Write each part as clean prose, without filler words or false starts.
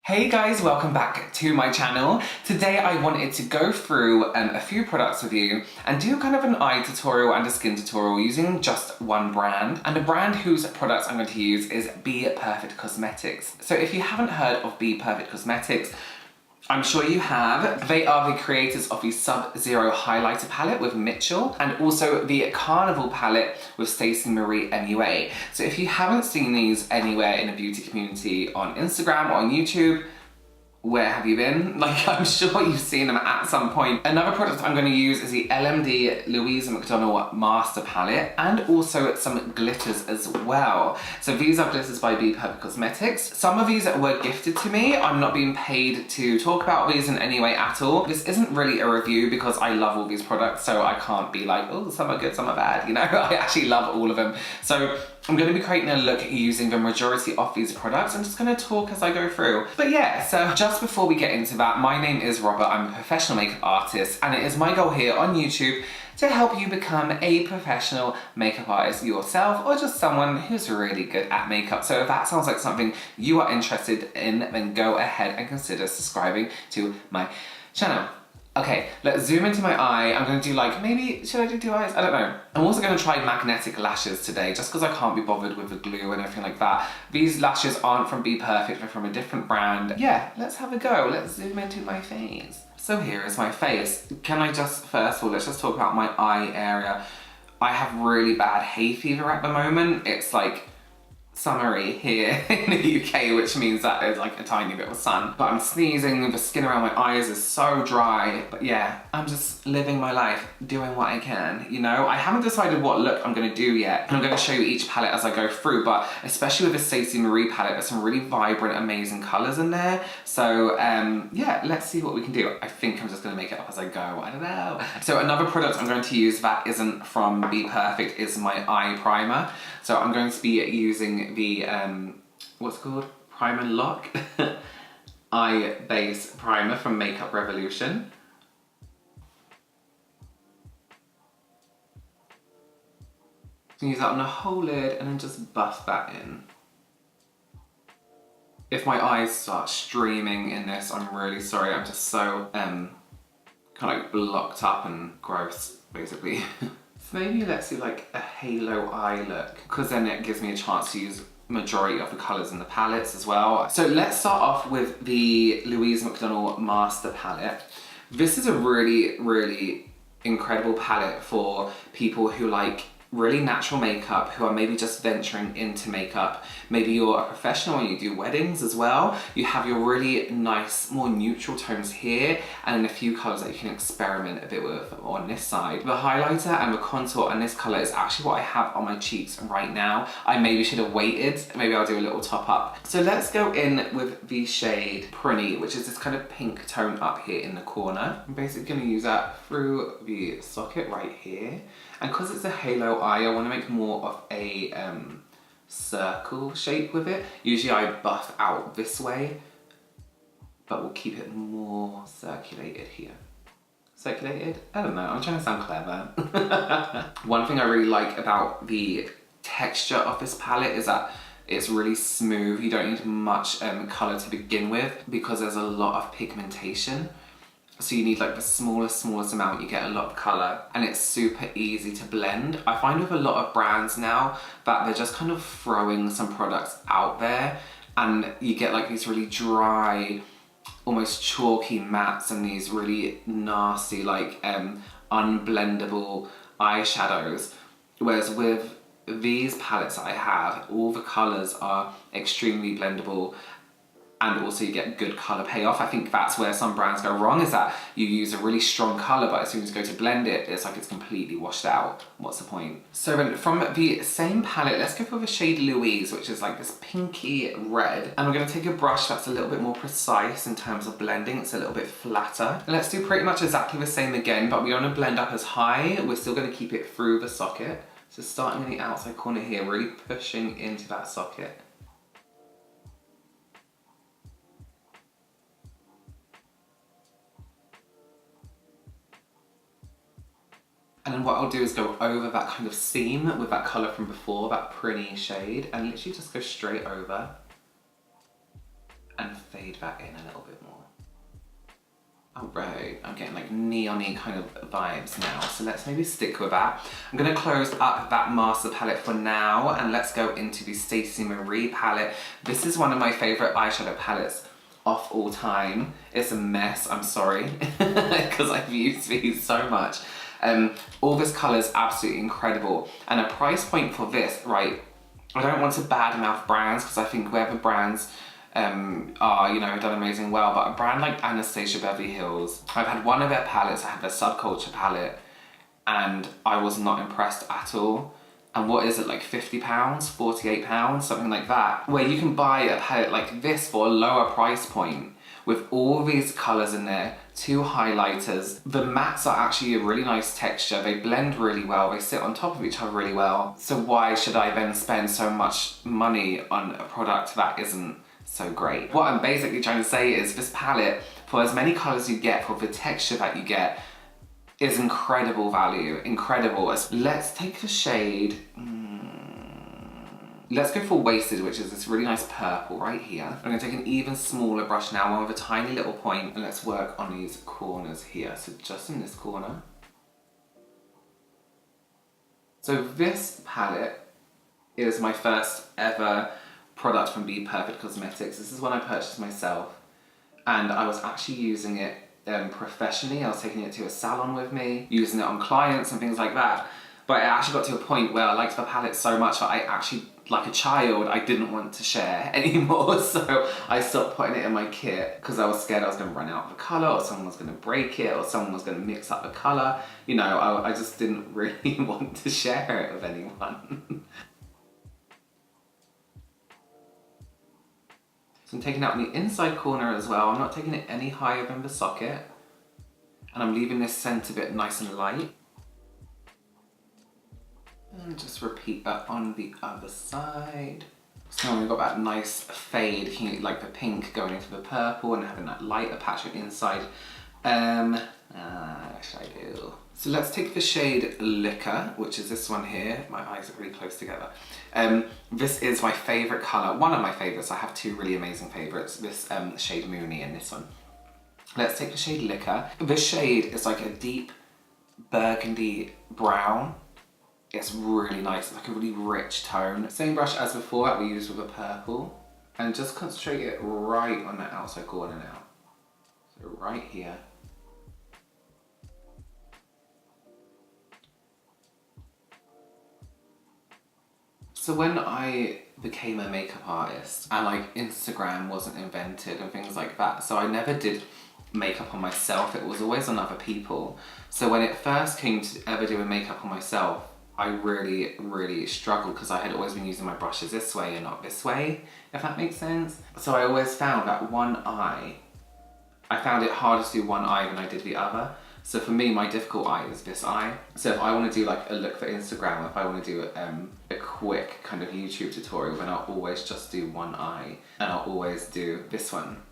Hey guys, welcome back to my channel. Today I wanted to go through a few products with you and do kind of an eye tutorial and a skin tutorial using just one brand. And the brand whose products I'm going to use is Bperfect Cosmetics. So if you haven't heard of Bperfect Cosmetics, I'm sure you have. They are the creators of the Sub-Zero Highlighter palette with Mitchell and also the Carnival palette with Stacey Marie MUA. So if you haven't seen these anywhere in the beauty community on Instagram or on YouTube, where have you been? Like, I'm sure you've seen them at some point. Another product I'm going to use is the LMD Louise Mcdonald Master Palette and also some glitters as well. So these are glitters by Bperfect Cosmetics. Some of these were gifted to me. I'm not being paid to talk about these in any way at all. This isn't really a review because I love all these products, so I can't be like, oh, some are good, some are bad, you know? I actually love all of them. So I'm going to be creating a look using the majority of these products. I'm just going to talk as I go through. But yeah, so just before we get into that, my name is Robert. I'm a professional makeup artist, and it is my goal here on YouTube to help you become a professional makeup artist yourself, or just someone who's really good at makeup. So if that sounds like something you are interested in, then go ahead and consider subscribing to my channel. Okay, let's zoom into my eye. I'm gonna do like, maybe, should I do 2 eyes? I don't know. I'm also gonna try magnetic lashes today, just because I can't be bothered with the glue and everything like that. These lashes aren't from Bperfect, they're from a different brand. Yeah, let's have a go. Let's zoom into my face. So here is my face. Can I just, first of all, let's just talk about my eye area. I have really bad hay fever at the moment. It's like summery here in the UK, which means that there's like a tiny bit of sun. But I'm sneezing, the skin around my eyes is so dry. But yeah, I'm just living my life, doing what I can, you know? I haven't decided what look I'm gonna do yet. I'm gonna show you each palette as I go through, but especially with the Stacey Marie palette, there's some really vibrant, amazing colors in there. So yeah, let's see what we can do. I think I'm just gonna make it up as I go, I don't know. So another product I'm going to use that isn't from Bperfect is my eye primer. So I'm going to be using the, what's it called? Prime and Lock Eye Base Primer from Makeup Revolution. Use that on the whole lid and then just buff that in. If my eyes start streaming in this, I'm really sorry. I'm just so kind of like blocked up and gross, basically. So maybe let's do like a halo eye look, because then it gives me a chance to use majority of the colours in the palettes as well. So let's start off with the Louise Mcdonald Master Palette. This is a really, really incredible palette for people who like really natural makeup, who are maybe just venturing into makeup. Maybe you're a professional and you do weddings as well. You have your really nice, more neutral tones here, and then a few colours that you can experiment a bit with on this side. The highlighter and the contour on this colour is actually what I have on my cheeks right now. I maybe should have waited. Maybe I'll do a little top up. So let's go in with the shade Prinny, which is this kind of pink tone up here in the corner. I'm basically going to use that through the socket right here. And because it's a halo eye, I want to make more of a circle shape with it. Usually I buff out this way, but we'll keep it more circulated here. Circulated? I don't know, I'm trying to sound clever. One thing I really like about the texture of this palette is that it's really smooth. You don't need much colour to begin with because there's a lot of pigmentation. So you need like the smallest amount, you get a lot of colour, and it's super easy to blend. I find with a lot of brands now that they're just kind of throwing some products out there and you get like these really dry, almost chalky mattes and these really nasty like unblendable eyeshadows. Whereas with these palettes that I have, all the colours are extremely blendable, and also you get good colour payoff. I think that's where some brands go wrong, is that you use a really strong colour, but as soon as you go to blend it, it's like it's completely washed out. What's the point? So then from the same palette, let's go for the shade Louise, which is like this pinky red. And we're gonna take a brush that's a little bit more precise in terms of blending. It's a little bit flatter. And let's do pretty much exactly the same again, but we want to blend up as high. We're still gonna keep it through the socket. So starting in the outside corner here, really pushing into that socket. And then what I'll do is go over that kind of seam with that colour from before, that Prinny shade, and literally just go straight over and fade fade that in a little bit more. Alright, I'm getting like neon-y kind of vibes now, so let's maybe stick with that. I'm gonna close up that master palette for now, and let's go into the Stacey Marie palette. This is one of my favorite eyeshadow palettes of all time. It's a mess, I'm sorry, because I've used these so much. All this colour is absolutely incredible, and a price point for this, right, I don't want to badmouth brands, because I think whoever brands are, you know, done amazing well, but a brand like Anastasia Beverly Hills, I've had one of their palettes, I had their Subculture palette, and I was not impressed at all. And what is it, like £50, £48, something like that, where you can buy a palette like this for a lower price point with all these colours in there, 2 highlighters. The mattes are actually a really nice texture, they blend really well, they sit on top of each other really well. So why should I then spend so much money on a product that isn't so great? What I'm basically trying to say is this palette, for as many colours you get, for the texture that you get, is incredible value, incredible. Let's take the shade, let's go for Wasted, which is this really nice purple right here. I'm gonna take an even smaller brush now, one with a tiny little point, and let's work on these corners here. So just in this corner. So this palette is my first ever product from Bperfect Cosmetics. This is one I purchased myself, and I was actually using it professionally. I was taking it to a salon with me, using it on clients and things like that. But it actually got to a point where I liked the palette so much that I actually, like a child, I didn't want to share anymore. So I stopped putting it in my kit because I was scared I was going to run out of the colour, or someone was going to break it, or someone was going to mix up the colour. You know, I just didn't really want to share it with anyone. So I'm taking it out in the inside corner as well. I'm not taking it any higher than the socket. And I'm leaving this centre bit nice and light. And just repeat that on the other side. So now we've got that nice fade, like the pink going into the purple and having that lighter patch on inside. What should I do? So let's take the shade Liquor, which is this one here. My eyes are really close together. This is my favourite colour, one of my favourites. I have 2 really amazing favourites, this shade Moony and this one. Let's take the shade Liquor. This shade is like a deep burgundy brown. It's really nice, it's like a really rich tone. Same brush as before that we used with a purple. And just concentrate it right on that outside corner now. So right here. So when I became a makeup artist, and like Instagram wasn't invented and things like that, so I never did makeup on myself, it was always on other people. So when it first came to ever doing makeup on myself, I really struggled because I had always been using my brushes this way and not this way, if that makes sense. So I always found that one eye, I found it harder to do one eye than I did the other. So for me, my difficult eye is this eye. So if I want to do like a look for Instagram, if I want to do a quick kind of YouTube tutorial, then I'll always just do one eye, and I'll always do this one,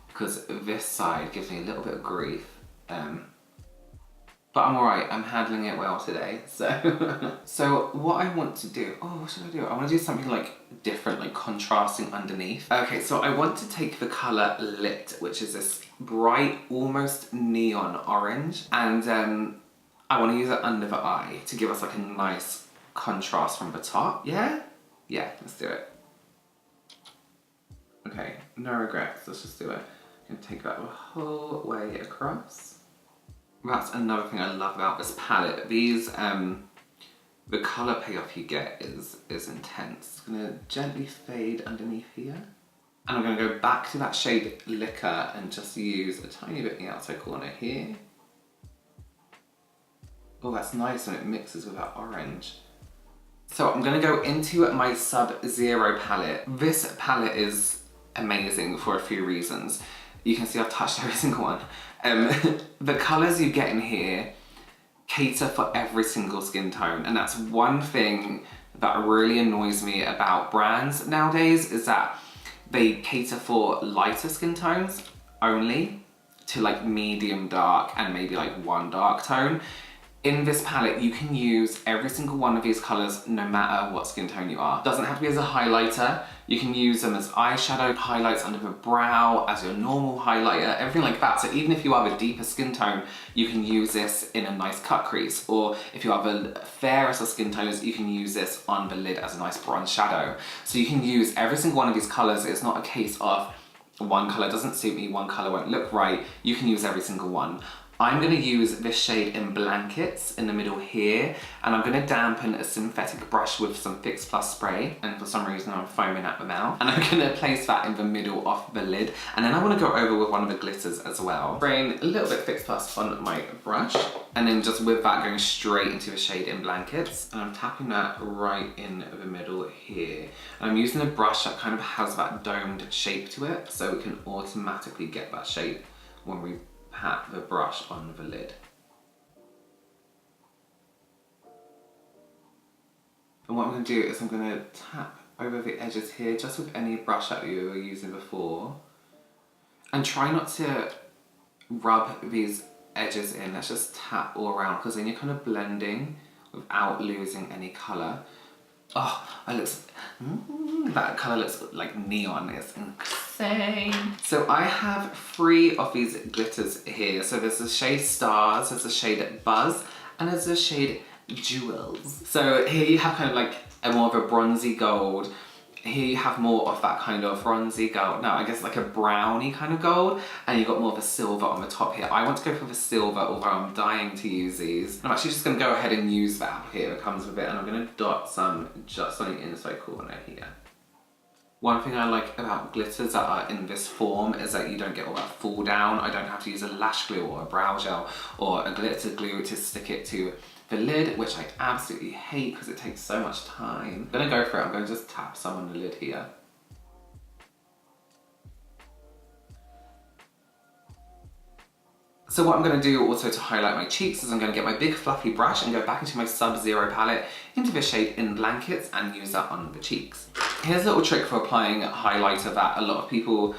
because this side gives me a little bit of grief. But I'm alright, I'm handling it well today, so. So what I want to do, what should I do? I want to do something like different, like contrasting underneath. Okay, so I want to take the colour Lit, which is this bright, almost neon orange, and I want to use it under the eye to give us like a nice contrast from the top. Yeah? Yeah, let's do it. Okay, no regrets, let's just do it. I'm gonna take that the whole way across. That's another thing I love about this palette. These, the colour payoff you get is intense. I'm gonna gently fade underneath here. And I'm gonna go back to that shade Liquor and just use a tiny bit in the outside corner here. Oh, that's nice when it mixes with that orange. So I'm gonna go into my Sub-Zero palette. This palette is amazing for a few reasons. You can see I've touched every single one. The colours you get in here cater for every single skin tone, and that's one thing that really annoys me about brands nowadays, is that they cater for lighter skin tones only, to like medium dark and maybe like one dark tone. In this palette, you can use every single one of these colours no matter what skin tone you are. Doesn't have to be as a highlighter. You can use them as eyeshadow, highlights under the brow, as your normal highlighter, everything like that. So even if you have a deeper skin tone, you can use this in a nice cut crease. Or if you have a fairest of skin tones, you can use this on the lid as a nice bronze shadow. So you can use every single one of these colours. It's not a case of one colour doesn't suit me, one colour won't look right. You can use every single one. I'm going to use this shade in Blankets in the middle here, and I'm going to dampen a synthetic brush with some Fix Plus spray, and for some reason I'm foaming at the mouth, and I'm going to place that in the middle of the lid, and then I want to go over with one of the glitters as well. Spraying a little bit of Fix Plus on my brush, and then just with that going straight into the shade in Blankets, and I'm tapping that right in the middle here. And I'm using a brush that kind of has that domed shape to it, so we can automatically get that shape when we pat the brush on the lid. And what I'm going to do is I'm going to tap over the edges here just with any brush that you were using before, and try not to rub these edges in. Let's just tap all around, because then you're kind of blending without losing any colour. Oh, that colour looks like neon. It's insane. So I have 3 of these glitters here. So there's the shade Stars, there's the shade Buzz, and there's the shade Jewels. So here you have kind of like a more of a bronzy gold. Here you have more of that kind of bronzy gold. No, I guess like a browny kind of gold. And you've got more of a silver on the top here. I want to go for the silver, although I'm dying to use these. I'm actually just going to go ahead and use that here that comes with it. And I'm going to dot some just on the inside corner here. One thing I like about glitters that are in this form is that you don't get all that fall down. I don't have to use a lash glue or a brow gel or a glitter glue to stick it to the lid, which I absolutely hate because it takes so much time. I'm gonna go for it. I'm gonna just tap some on the lid here. So what I'm gonna do also to highlight my cheeks is I'm gonna get my big fluffy brush and go back into my Sub-Zero palette into the shade in Blankets and use that on the cheeks. Here's a little trick for applying highlighter that a lot of people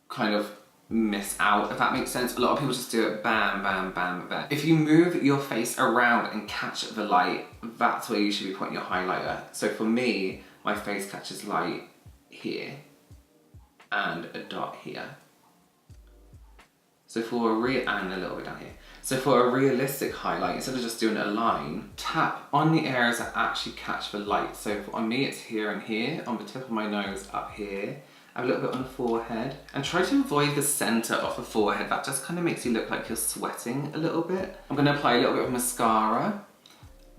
kind of miss out, if that makes sense. A lot of people just do it bam, bam, bam, bam. If you move your face around and catch the light, that's where you should be putting your highlighter. So for me, my face catches light here and a dot here. So for and a little bit down here. So for a realistic highlight, instead of just doing a line, tap on the areas that actually catch the light. So on me, it's here and here, on the tip of my nose, up here, a little bit on the forehead, and try to avoid the center of the forehead. That just kind of makes you look like you're sweating a little bit. I'm gonna apply a little bit of mascara,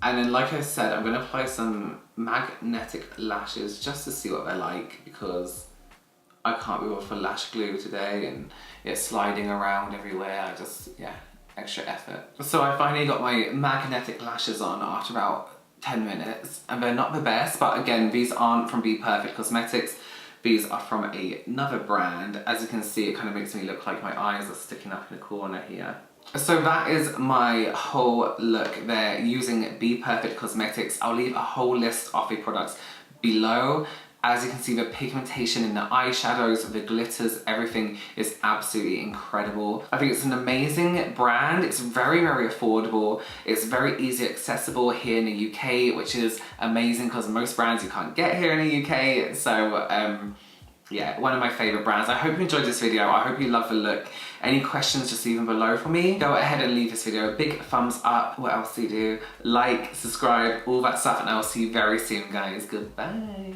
and then like I said, I'm gonna apply some magnetic lashes just to see what they're like, because I can't be bothered for lash glue today and it's sliding around everywhere. I just, yeah, extra effort. So I finally got my magnetic lashes on after about 10 minutes, and they're not the best, but again, these aren't from Bperfect Cosmetics. These are from another brand. As you can see, it kind of makes me look like my eyes are sticking up in the corner here. So that is my whole look there using Bperfect Cosmetics. I'll leave a whole list of the products below. As you can see, the pigmentation in the eyeshadows, the glitters, everything is absolutely incredible. I think it's an amazing brand. It's very, very affordable. It's very easy accessible here in the UK, which is amazing because most brands you can't get here in the UK. So yeah, one of my favorite brands. I hope you enjoyed this video. I hope you love the look. Any questions, just leave them below for me. Go ahead and leave this video a big thumbs up. What else do you do? Like, subscribe, all that stuff, and I will see you very soon, guys. Goodbye.